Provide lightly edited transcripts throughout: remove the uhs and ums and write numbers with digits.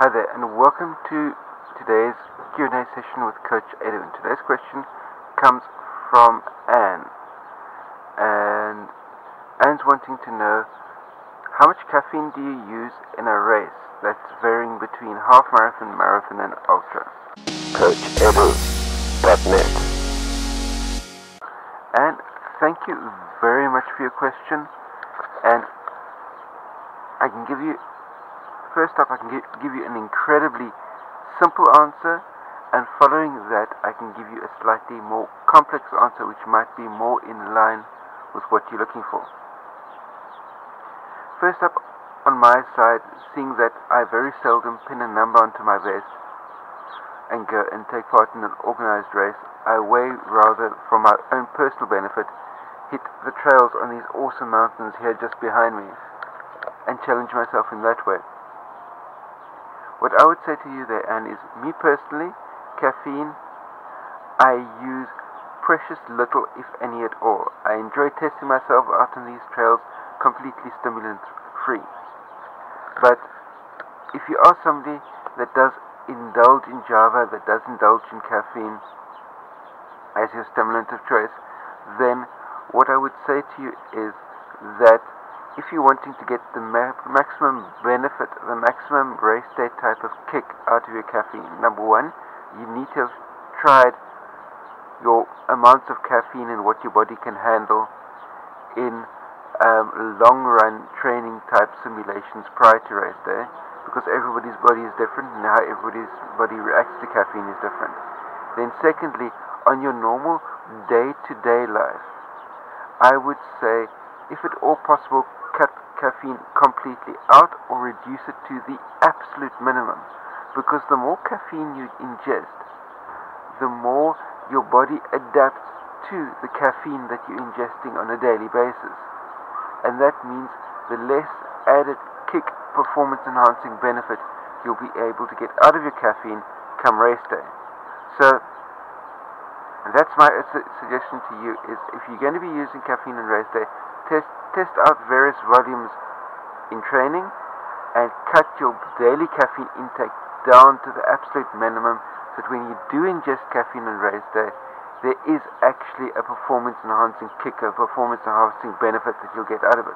Hi there, and welcome to today's Q&A session with Coach Edwin. Today's question comes from Anne, and Anne's wanting to know, how much caffeine do you use in a race that's varying between half marathon, marathon, and ultra? CoachEdu.net. And thank you very much for your question, and I can give you an incredibly simple answer, and following that I can give you a slightly more complex answer which might be more in line with what you're looking for. First up, on my side, seeing that I very seldom pin a number onto my vest and go and take part in an organized race, I way rather, for my own personal benefit, hit the trails on these awesome mountains here just behind me and challenge myself in that way. What I would say to you there, Anne, is me personally, caffeine, I use precious little, if any at all. I enjoy testing myself out on these trails completely stimulant free. But if you are somebody that does indulge in Java, that does indulge in caffeine as your stimulant of choice, then what I would say to you is that if you're wanting to get the maximum benefit, the maximum race day type of kick out of your caffeine, number one, you need to have tried your amounts of caffeine and what your body can handle in long run training type simulations prior to race day, because everybody's body is different and how everybody's body reacts to caffeine is different. Then secondly, on your normal day-to-day life, I would say, if at all possible, cut caffeine completely out or reduce it to the absolute minimum, because the more caffeine you ingest, the more your body adapts to the caffeine that you're ingesting on a daily basis, and that means the less added kick, performance enhancing benefit you'll be able to get out of your caffeine come race day. So that's my suggestion to you, is if you're going to be using caffeine on race day, test out various volumes in training and cut your daily caffeine intake down to the absolute minimum, so that when you do ingest caffeine on race day, there is actually a performance enhancing kick, a performance enhancing benefit that you'll get out of it.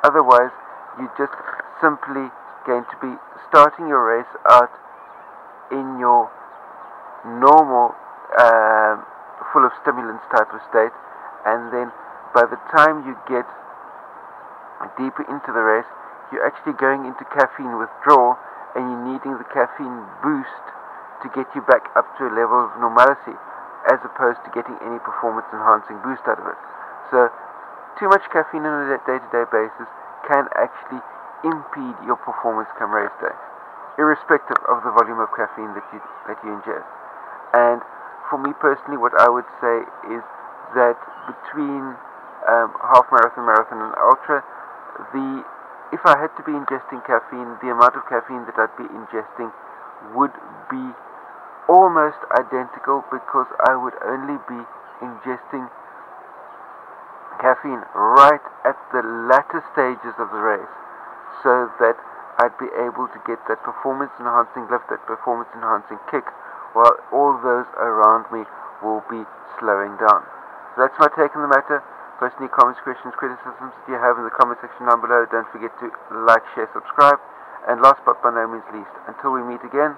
Otherwise, you're just simply going to be starting your race out in your normal full of stimulants type of state, and then by the time you get deeper into the race, you're actually going into caffeine withdrawal, and you're needing the caffeine boost to get you back up to a level of normality, as opposed to getting any performance enhancing boost out of it. So too much caffeine on a day-to-day basis can actually impede your performance come race day, irrespective of the volume of caffeine that you ingest. And for me personally, what I would say is that between half marathon, marathon, and ultra, if I had to be ingesting caffeine, the amount of caffeine that I'd be ingesting would be almost identical, because I would only be ingesting caffeine right at the latter stages of the race, so that I'd be able to get that performance enhancing lift, that performance enhancing kick, while all those around me will be slowing down. So that's my take on the matter. Post any comments, questions, criticisms that you have in the comment section down below. Don't forget to like, share, subscribe, and last but by no means least, until we meet again,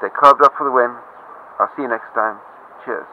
stay carved up for the win. I'll see you next time. Cheers.